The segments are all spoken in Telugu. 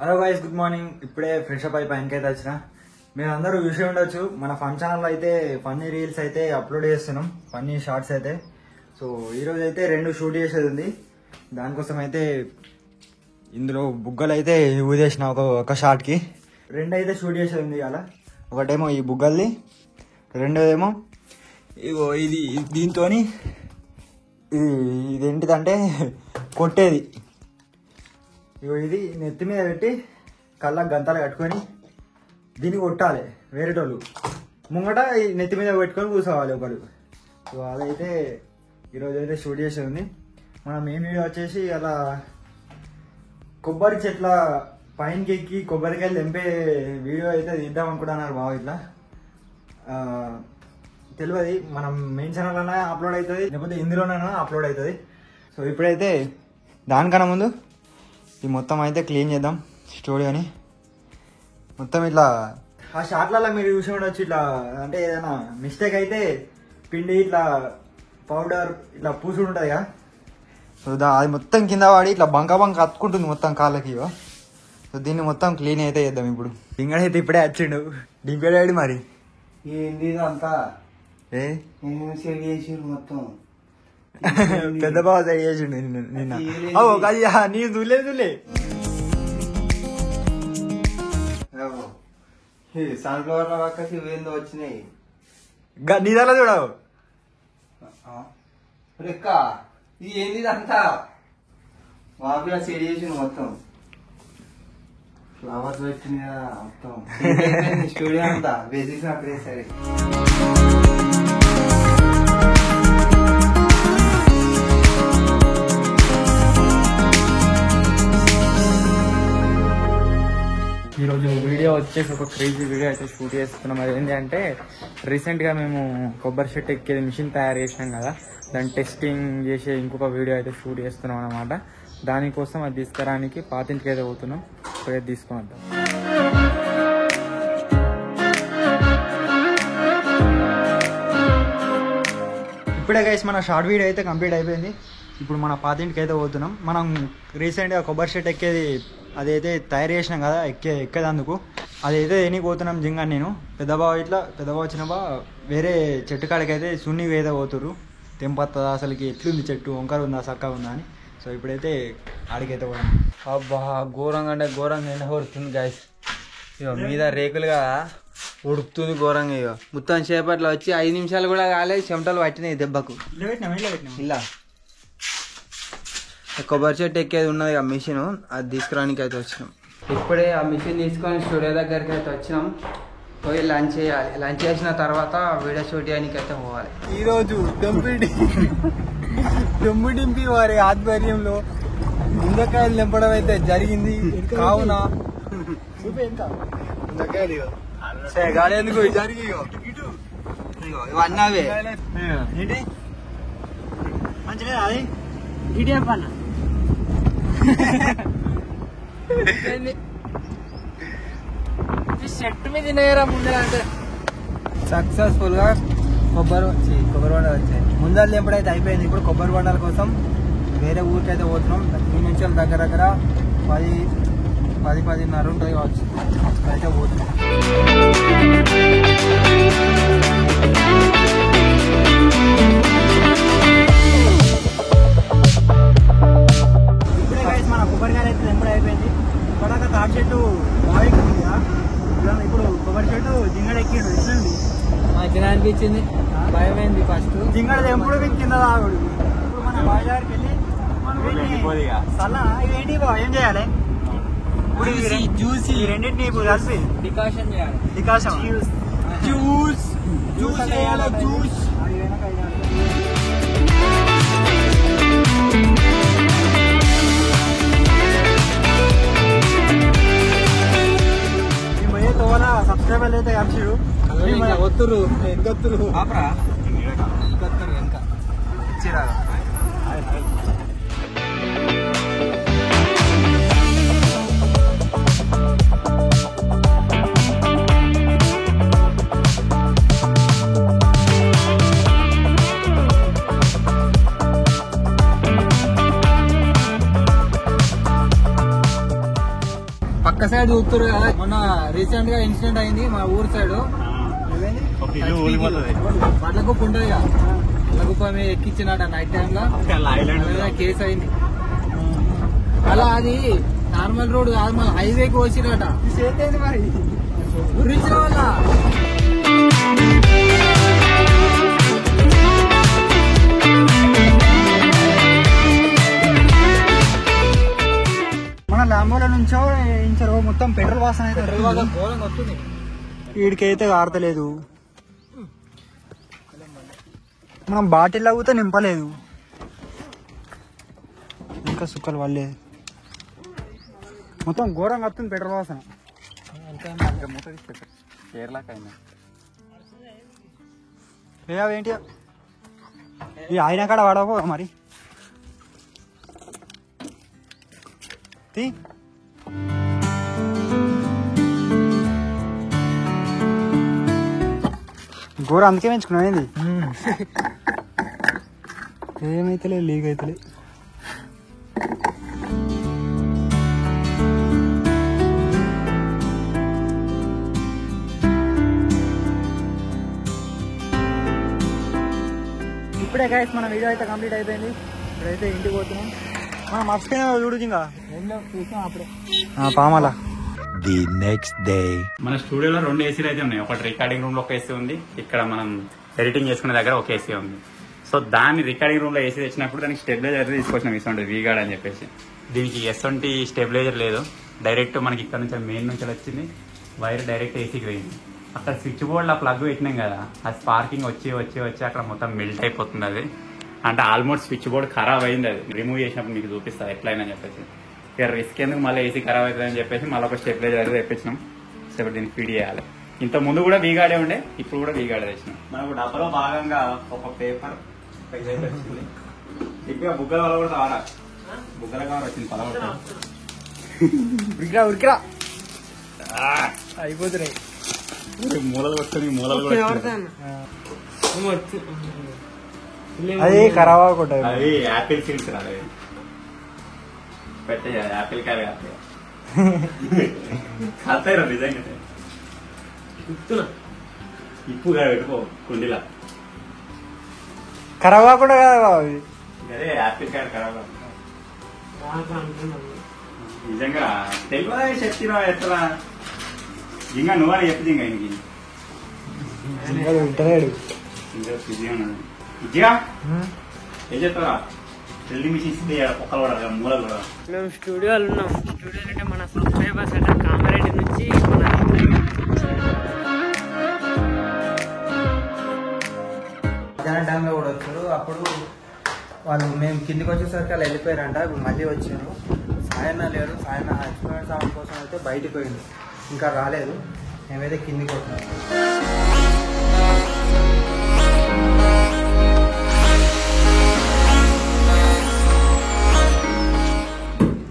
Hello guys, good morning. ఇప్పుడే ఫ్రెష్ అప్ అయి పైనకి అయితే వచ్చిన. మీరు అందరూ చూసి ఉండొచ్చు, మన ఫన్ ఛానల్ అయితే ఫన్నీ రీల్స్ అయితే అప్లోడ్ చేస్తున్నాం, ఫన్నీ షార్ట్స్ అయితే. సో ఈరోజు అయితే 2 షూట్ చేసేది ఉంది. దానికోసం అయితే ఇందులో బుగ్గలు అయితే ఊదేసిన ఒక షార్ట్కి 2 అయితే షూట్ చేసేది ఉంది. అలా ఒకటేమో ఈ బుగ్గల్ది, రెండోదేమో ఇగో ఇది. దీంతో ఇదేంటిదంటే కొట్టేది. ఇగో ఇది నెత్తి మీద పెట్టి కళ్ళకు గంతలు కట్టుకొని దీన్ని కొట్టాలి. వేరేటోళ్ళు ముంగట ఈ నెత్తి మీద పెట్టుకొని కూర్చోవాలి ఒకరు. సో అదైతే ఈరోజు అయితే షూట్ చేసేది ఉంది. మన మెయిన్ వీడియో వచ్చేసి అలా కొబ్బరి చెట్ల పైనకి ఎక్కి కొబ్బరికాయలు తెంపే వీడియో అయితే తీద్దాం అనుకుంటున్నారు బాగా. ఇట్లా తెలియదు, మనం మెయిన్ ఛానల్లోనే అప్లోడ్ అవుతుంది లేకపోతే ఇందులోనైనా అప్లోడ్ అవుతుంది. సో ఇప్పుడైతే దానికన్నా ముందు ఈ మొత్తం అయితే క్లీన్ చేద్దాం స్టూడియోని. మొత్తం ఇట్లా ఆ షాట్లలో మీరు చూసి ఉండొచ్చు, ఇట్లా అంటే ఏదైనా మిస్టేక్ అయితే పిండి ఇట్లా పౌడర్ ఇట్లా పూసుడు ఉంటుంది కదా. సో అది మొత్తం కింద వాడి ఇట్లా బంక అతుకుంటుంది మొత్తం కాళ్ళకి. సో దీన్ని మొత్తం క్లీన్ అయితే చేద్దాం ఇప్పుడు. డింగడైతే ఇప్పుడే వచ్చిండు. డింగడాడు మరి ఏంది అంతా మొత్తం పెద్ద బావ సరి చేసిండు నిన్న. నీ చూలే సన్ఫ్లవర్ పక్కకి ఏందో వచ్చినాయి. నీ దాకా చూడవు రెక్క. ఇది ఏంది అంతా మాకు సెట్ చేసిండు మొత్తం. ఫ్లవర్స్ వచ్చినాయి కదా మొత్తం. స్టూడియో అంతా బేసిక్స్ అప్పుడే సరే. ఈరోజు వీడియో వచ్చేసి ఒక క్రేజీ వీడియో అయితే షూట్ చేస్తున్నాం. అది ఏంటి అంటే రీసెంట్గా మేము కొబ్బరి చెట్టు ఎక్కేది మిషన్ తయారు చేసినాం కదా, దాన్ని టెస్టింగ్ చేసే ఇంకొక వీడియో అయితే షూట్ చేస్తున్నాం అనమాట. దానికోసం అది తీసుకురానికి పాతింటికి అయితే పోతున్నాం. ఇప్పుడైతే తీసుకుని వద్దాం. ఇప్పుడే గైస్ మన షార్ట్ వీడియో అయితే కంప్లీట్ అయిపోయింది. ఇప్పుడు మన పాతింటికి అయితే పోతున్నాం. మనం రీసెంట్గా కొబ్బరి చెట్టు ఎక్కేది అదైతే తయారు చేసినాం కదా, ఎక్కేదందుకు అదైతే ఎనికి పోతున్నాం జింగా. నేను పెద్దబావ వచ్చిన బా వేరే చెట్టు కాడికి అయితే సున్ని వేద పోతురు. తెంపత్తదా అసలుకి ఎట్లుంది చెట్టు, వంకర ఉందా చక్కగా ఉందా అని. సో ఇప్పుడైతే ఆడికైతే పోయాం. అబ్బా ఘోరంగా అంటే ఘోరంగా ఎండ కొడుతుంది గాయస్. ఇక మీద రేకులుగా ఉడుకుతుంది ఘోరంగా. ఇక మొత్తం చేపట్లో వచ్చి 5 నిమిషాలు కూడా కాలేదు, చెమటలు పట్టినాయి దెబ్బకు. ఇలా కొబ్బరి చెట్టు ఎక్కేది ఉన్నది ఆ మిషన్, అది తీసుకురానికి అయితే వచ్చినాం. ఇప్పుడే ఆ మిషన్ తీసుకొని స్టూడియో దగ్గరికి అయితే వచ్చినాం. పోయి లంచ్ చేయాలి. లంచ్ చేసిన తర్వాత వీడియో షూట్ చేయడానికి అయితే పోవాలి. ఈరోజు దొమ్ము డింపి వారి ఆధ్వర్యంలో ముందకాయలు నింపడం అయితే జరిగింది. కావున గాలి ఎందుకు జరిగి ఇవన్నీ అవే ఏంటి మంచిగా అది చెట్టు మీద తినేరా ముందే అంటే సక్సెస్ఫుల్ గా కొబ్బరి బొండాలు వచ్చాయి. ముందర ఎప్పుడైతే అయిపోయింది. ఇప్పుడు కొబ్బరి బొండాల కోసం వేరే ఊరికైతే పోతున్నాం. ఈ నుంచి దగ్గర 10-10:30 ఉంటుంది కావచ్చు. అయితే పోతున్నాం. ఇప్పుడే గైస్ మన కొబ్బరికాయలు అయితే ఎప్పుడు అయిపోయింది. ఇప్పటిదాకా తాటి చెట్టు బాగా ఉంది కదా, ఇప్పుడు కొబ్బరి చెట్టు జింగడ ఎక్కిండు. ఎట్లండి మంచిగా అనిపించింది. భయమైంది ఫస్ట్. జింగడ ఎప్పుడు కింద తాగుడు. ఇప్పుడు మన బాజార్కి వెళ్ళి సల్లా ఇవేంటి ఏం చేయాలి? జ్యూస్ రెండింటిని ఇప్పుడు కలిపి డికాషన్ చేయాలి. డికాషన్ జ్యూస్ చేయాలి. జ్యూస్ పోయే తోల సబ్స్క్రైబర్లు అయితే కలిసిరు. ఒత్తురు ఎన్కొత్తురు వెనక ఇచ్చిరా. పక్క సైడ్ చూస్తారు కదా, మొన్న రీసెంట్ గా ఇన్సిడెంట్ అయింది మా ఊరు సైడ్. పట్ల కుప్ప ఉంటది కదా, పట్ల కుప్ప మీద ఎక్కించినట నైట్ టైమ్ లో కేసు అయింది. అలా అది నార్మల్ రోడ్ కాదు, మళ్ళీ హైవేకి వచ్చినట. మరి గురించిన వల్ల మన లాంబోలో నుంచో ఇంచరు మొత్తం పెట్రోల్ వాసన అయితే ఘోరంగా వస్తుంది. వీడికైతే ఆడతలేదు. మనం బాటిల్ అవుతే నింపలేదు, ఇంకా సుక్కలు వాళ్ళేది. మొత్తం ఘోరంగా వస్తుంది పెట్రోల్ వాసన. కేరళకైనా అవేంటి ఈ ఆయన కాడ వాడపో మరి తీ. ఘోర అందుకే పెంచుకున్నావు ఏంది? ఏమైతలే లీక్ అవుతలే. ఇప్పుడే గైస్ మన వీడియో అయితే కంప్లీట్ అయిపోయింది. ఇప్పుడైతే ఇంటికి పోతున్నాం. మనం మర్చిపోయినా చూడు ఇంకా చూసాం అప్పుడే. పామాల The next day. మన స్టూడియోలో 2 ఏసీలు అయితే ఉన్నాయి. ఒకటి రికార్డింగ్ రూమ్ లో ఒక ఏసీ ఉంది, ఇక్కడ మనం ఎడిటింగ్ చేసుకునే దగ్గర ఒక ఏసీ ఉంది. సో దాన్ని రికార్డింగ్ రూమ్ లో ఏసీ తెచ్చినప్పుడు దానికి స్టెబిలైజర్ అయితే తీసుకొచ్చినాం, ఇసొంటి వీగార్డ్ అని చెప్పేసి. దీనికి ఎసొంటి స్టెబిలైజర్ లేదు, డైరెక్ట్ మనకి ఇక్కడ నుంచి మెయిన్ నుంచి వచ్చింది వైర్, డైరెక్ట్ ఏసీకి పోయింది. అక్కడ స్విచ్ బోర్డ్ ఆ ప్లగ్ పెట్టినాం కదా, ఆ స్పార్కింగ్ వచ్చి వచ్చి వచ్చి అక్కడ మొత్తం మెల్ట్ అయిపోతుంది. అది అంటే ఆల్మోస్ట్ స్విచ్ బోర్డ్ ఖరాబ్ అయింది. అది రిమూవ్ చేసినప్పుడు మీకు చూపిస్తుంది ఎట్లయినా చెప్పేసి. ఇక రిస్క్ ఎందుకు మళ్ళీ ఏసీ ఖరాబ్ అవుతుందని చెప్పేసి మళ్ళీ ఒక స్టెబిలైజర్ అయితే తెప్పించినాం. సో దీన్ని ఫీడ్ చేయాలి. ఇంత ముందు కూడా వీగాడే ఉండే, ఇప్పుడు కూడా వీగాడే తెచ్చినాం. మనకు డబ్బలో భాగంగా ఒక పేపర్ ఇంకా బుగ్గల వల్ల కూడా రాడా, బుగ్గల కవర్ వచ్చింది పదవ ఉరికిరా ఉరికిరా అయిపోతున్నాయి. మూలలు వస్తుంది, మూలలు కూడా అది ఖరాబ్ అవ్వకూడదు. అది యాపిల్ సీడ్స్ రాదు, పెట్టే యాపిల్ కాయ కాస్తాయి రా నిజంగా. ఇప్పు కాదు పెట్టుకో కుండీలా, ఖరాబ్ అవ్వకుండా కదా అవి. అదే యాపిల్ కాయ ఖరాబ్ నిజంగా. తెలియదా చెప్తున్నా ఎట్లా ఇంకా నువ్వని చెప్పి ఇంకా ఇంక వింటలేడు. ఇంకా బిజీ ఉన్నాడు. ఇచ్చిగా ఏం చెప్తారా, డ్రిల్లింగ్ మిషన్స్ పొక్కలు కూడా మూలలు కూడా. మేము స్టూడియోలో ఉన్నాం. స్టూడియోలో అంటే మన సబ్స్క్రైబర్స్ అంటే కామారెడ్డి నుంచి మన మధ్యాహ్నం టైంలో కూడా వచ్చారు. అప్పుడు వాళ్ళు మేము కిందికి వచ్చేసరికి వాళ్ళు వెళ్ళిపోయారంట. ఇప్పుడు మళ్ళీ వచ్చారు. సాయన్న లేరు, సాయన్న ఎక్స్పెరిమెంట్ సాంగ్ కోసం అయితే బయటికి పోయింది, ఇంకా రాలేదు. మేమైతే కిందికి వచ్చినాం.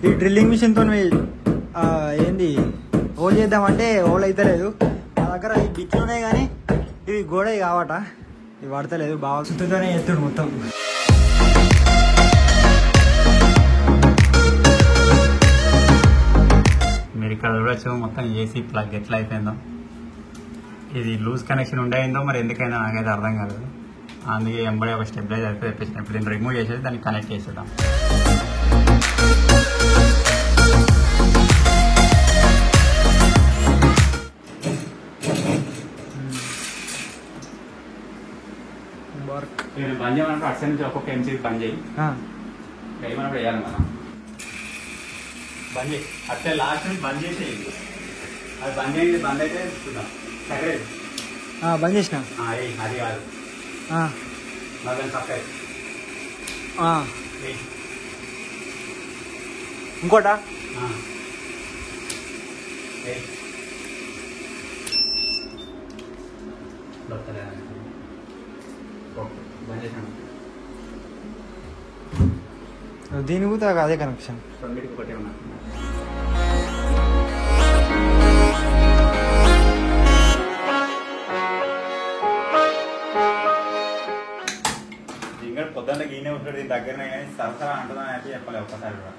ఈ డ్రిల్లింగ్ మిషన్ తో ఏంది హోల్ చేద్దామంటే హోల్ అయితే లేదు. నా దగ్గర ఈ బిచ్చులు ఉన్నాయి కానీ ఇవి గోడ కావట, ఇవి పడతలేదు. బాగా చుట్టూతోనే ఎత్తుడు మొత్తం. మీరు ఇక్కడ చూడొచ్చు మొత్తం ఏసీ ప్లగ్ ఎట్లా అయిపోయిందో. ఇది లూజ్ కనెక్షన్ ఉండేందో మరి ఎందుకైనా నాకైతే అర్థం కాలేదు. అందుకే ఎంబడి ఒక స్టెబిలైజర్ అయితే తెప్పించాను. ఇప్పుడు దీన్ని రిమూవ్ చేసేది దాన్ని కనెక్ట్ చేసేద్దాం. నేను బంద్ చేయమన్నప్పుడు అటు సైడ్ నుంచి ఒక్కొక్క ఎంసీ బంద్ చేయి, వేయమన్నప్పుడు వేయాలి మనం. బంద్ చేయి అట్లే లాస్ట్ నుంచి బంద్ చేసి అది బంద్ చేయండి. బంద్ అయితే చూద్దాం. సరే బంద్ చేసిన అది కాదు మళ్ళీ పక్క ఇంకోట బంద్ చేసాను. దీని కూడా అదే కనెక్షన్. రెండింటికి ఒకటే ఉన్నా. ఇంకా పొద్దున్న గీనే ఉంటాడు, దీని దగ్గరనే కానీ సరసరా అంటుందని అయితే చెప్పలే ఒక్కసారి కూడా.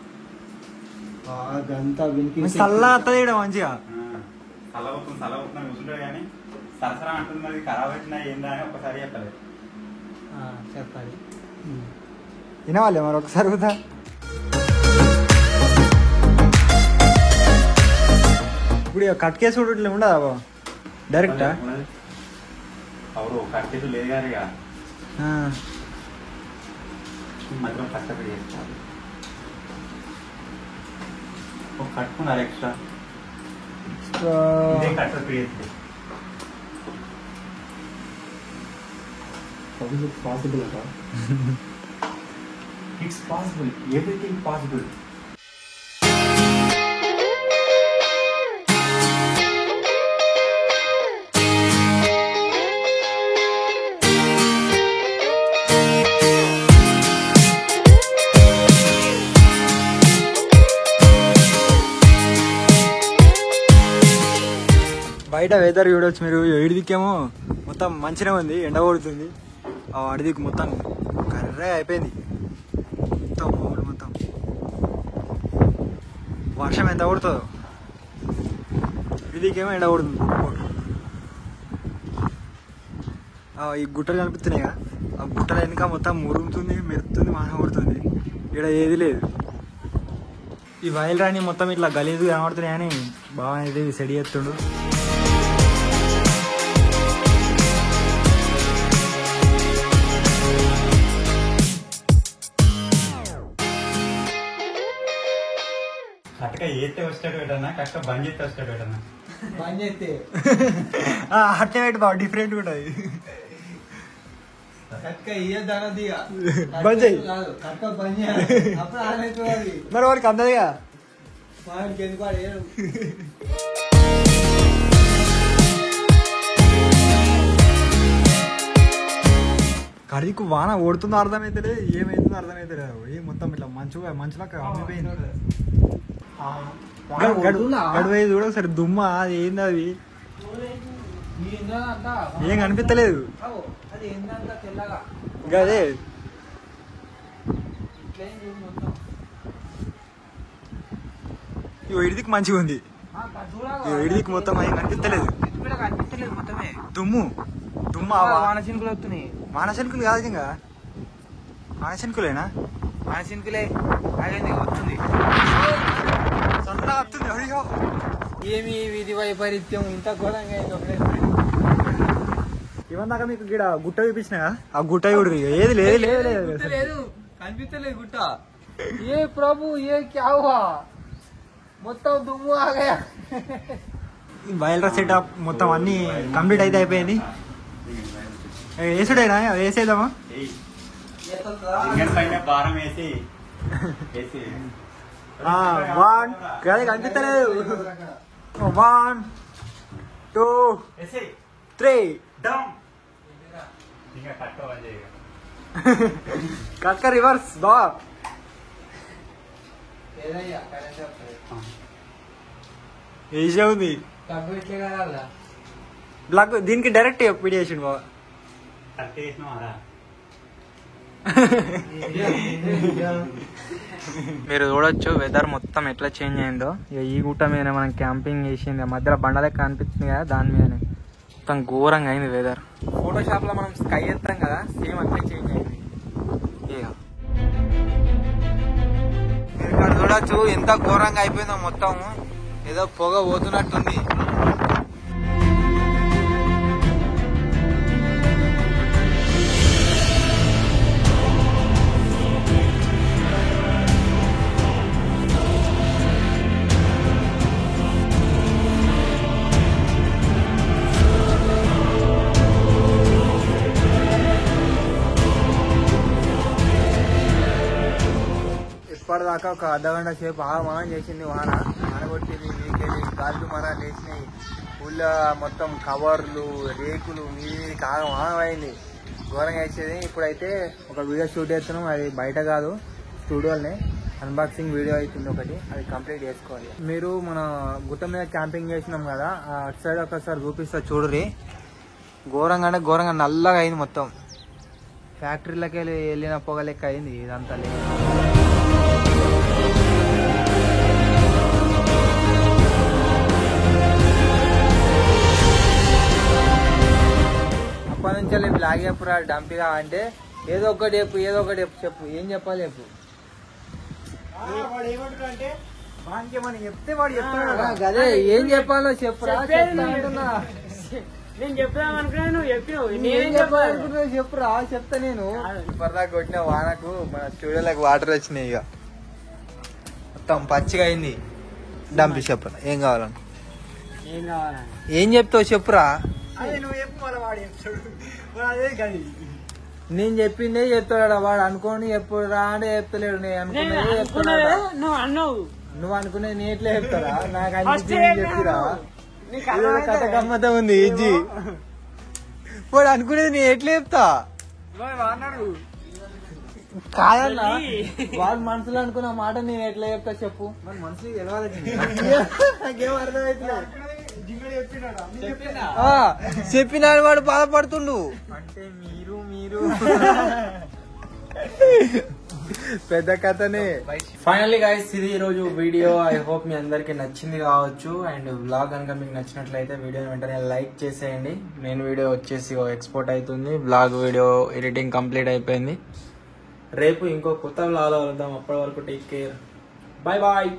అదంతా చల్లా వస్తుంది ఇక్కడ మంచిగా. సలవుతుంది కూర్చుంటాడు కానీ సరసరా అంటుంది మరి ఖరాబ్ అవుతుందా ఏందా అని ఒకసారి చెప్పలేదు. చెప్పాలి. వినవాలి మరి ఒకసారి కూడా. ఇప్పుడు కట్ కేసు కూడా ఇట్లా ఉండదా బాబు డైరెక్టా? అవును కట్టేసి లేదు కానీ ఇక మాత్రం కష్టపడి చేసుకోవాలి. ఒక కట్టుకున్నారు ఎక్స్ట్రా ఇదే కష్టపడి చేస్తే పాసిబుల్ అట. It's possible, everything possible. బయట వెదర్ చూడవచ్చు మీరు. ఎడిదికేమో మొత్తం మంచిగా ఉంది, ఎండ కొడుతుంది. అడిదికి మొత్తం కర్రే అయిపోయింది మొత్తం. మొత్తం వర్షం ఎంత కొడుతుందో, ఇదికేమో ఎండ కొడుతుంది. ఈ గుట్టలు కనిపిస్తున్నాయిగా, ఆ గుట్టలు వెనుక మొత్తం మురుగుతుంది, మెరుతుంది, వాన కొడుతుంది. ఇక్కడ ఏది లేదు. ఈ వైల్ రాని మొత్తం ఇట్లా గలీజు కనబడుతున్నాయని బాగా ఇది సెడి చేస్తుండు. కట్టక ఏతే వస్తాడు పెట్టన్నా, కట్ట బంద్ చేస్తే వస్తాడు పెట్టన్నా. బంద్ చేస్తే అట్టే పెట్టి బాగా డిఫరెంట్ ఉంటుంది. కట్క ఇయ్యద్దన్నది బంద్ చేయి. కట్క బంద్ చేయాలి. అప్పుడు ఆనేది మరి వాడికి అందదిగా వాడికి ఎందుకు వాడు ఏడు. కడికి వాన ఓడుతుందో అర్థమైతే, ఏమైతుందో అర్థమైతే ఏ మొత్తం ఇట్లా మంచులా అమ్మిపోయింది. గడువే చూడ సరే దుమ్మ, అది ఏంది అది ఏం కనిపించలేదు. అది ఏంటంటే తెల్లగా అదే ఇడిదికి మంచిగా ఉంది. ఇడిదికి మొత్తం ఏం కనిపించలేదు. కనిపించలేదు మొత్తమే దుమ్ము దుమ్ము. వానశినుకులు వస్తున్నాయి. వానశనుకులు కాదు, ఇంకా వానశనుకులేనా? వానశినుకులే అదేంది వస్తుంది. సొంతగా వస్తుంది. అయ్యో ఏమి విధి వైపరీత్యం ఇంత ఘోరంగా ఇవన్న దాకా మీకు ఇక్కడ గుట్ట చూపించిన, ఆ గుట్ట చూడు. ఏది లేదు లేదు లేదు లేదు కనిపించలేదు గుట్ట. ఏ ప్రభు ఏ క్యా హువా, మొత్తం దుమ్ము ఆగా. వైల్డ్ సెటప్ మొత్తం అన్ని కంప్లీట్ అయితే అయిపోయింది. వేసుడైనా వేసేద్దామా? ఇంజన్ పైన భారం వేసి వన్ కనిపిస్తలేదు. 1 2 3 ఇంకా కట్టుకోవాలి. కట్క రివర్స్ బా. ఈజీ ఉంది. బ్లాక్ దీనికి డైరెక్ట్ పిడియేషన్ బాగా. మీరు చూడొచ్చు వెదర్ మొత్తం ఎట్లా చేంజ్ అయిందో. ఇక ఈ గుట్ట మీద మనం క్యాంపింగ్ చేసింది, మధ్యలో బండ లెక్క అనిపిస్తుంది కదా, దాని మీదనే మొత్తం ఘోరంగా అయింది వెదర్. ఫోటోషాప్ లో మనం స్కై ఎత్తాం కదా, సేమ్ అట్లే చేంజ్ అయింది. ఇక మీరు ఇక్కడ చూడొచ్చు ఎంత ఘోరంగా అయిపోయిందో మొత్తం. ఏదో పొగ పోతున్నట్టుంది. ఇప్పటిదాకా ఒక అర్ధగంట సేపు ఆగమానం చేసింది వాన. వాన కొట్టింది, మీకెళ్ళి గాళ్ళు మనాలు వేసినాయి. ఊళ్ళో మొత్తం కవర్లు రేకులు మీది ఆగమానం అయింది. ఘోరంగా వేసేది. ఇప్పుడైతే ఒక వీడియో షూట్ చేస్తున్నాం, అది బయట కాదు స్టూడియోలోనే. అన్బాక్సింగ్ వీడియో అవుతుంది ఒకటి, అది కంప్లీట్ చేసుకోవాలి. మీరు మన గుట్ట మీద క్యాంపింగ్ చేసినాం కదా, అటు సైడ్ ఒకసారి చూపిస్తా చూడుర్రి. ఘోరంగా అంటే ఘోరంగా నల్లగా అయింది మొత్తం. ఫ్యాక్టరీలోకి వెళ్ళిన పొగ లెక్క అయింది ఇదంతా. లేదు నాకు చెప్పురా డంపిగా అంటే ఏదో ఒకటి చెప్పు ఏం చెప్పాలి చెప్పు వాడు ఏమంటున్నా అంటే వానికి మనం చెప్తే వాడు చెప్తున్నాడు అదే ఏం చెప్పాలో చెప్పురా చెప్పేది చెప్తా అంటున్నా. నేను చెప్దాం అనుకున్నా నువ్వు చెప్పినావు ఏం నేనేం చెప్పాలనుకుంటున్నావు చెప్పురా చెప్తా నేను ఇప్పటిదాకా కొట్టిన వానకు మన స్టూడియోలకు వాటర్ వచ్చినాయి ఇక మొత్తం పచ్చిగా అయింది డంపి చెప్పురా ఏం కావాలని ఏం కావాలా ఏం చెప్తావు చెప్పురా అదే నువ్వు చెప్పు మళ్ళీ వాడు చెప్తాడు వాడు అదే కానీ నేను చెప్పిందే చెప్తాడా వాడు అనుకోని చెప్పురా అంటే చెప్తలేడు నేను అనుకున్నదే చెప్తున్నాడా నువ్వు అన్నావు నువ్వు అనుకునేది నేను ఎట్లా చెప్తారా నాకు First అన్ని ఏం చెప్పిరా నీకు ఇదేదో కథ గమ్మతం ఉంది ఇజ్జి వాడు అనుకునేది నేను ఎట్లా చెప్తా అన్నాడు కాదన్నా వాడు మనసులో అనుకున్న మాట నేను ఎట్లా చెప్తా చెప్పు మన మనిషికి తెలవాలి నాకేం అర్థమైతలేదు జిమ్మడి చెప్పినాడా చెప్పినా వాడు బాధపడుతుండు అంటే మీరు పెద్ద కథనే ఫైనల్లీ గైస్ ఇది ఈ రోజు వీడియో ఐ హోప్ మీ అందరికి నచ్చింది కావచ్చు అండ్ వ్లాగ్ కనుక మీకు నచ్చినట్లయితే వీడియోని వెంటనే లైక్ చేసేయండి మెయిన్ వీడియో వచ్చేసి ఎక్స్పోర్ట్ అవుతుంది వ్లాగ్ వీడియో ఎడిటింగ్ కంప్లీట్ అయిపోయింది రేపు ఇంకో కొత్త వ్లాగ్ లో వెళ్దాం అప్పటి వరకు టేక్ కేర్ బాయ్ బాయ్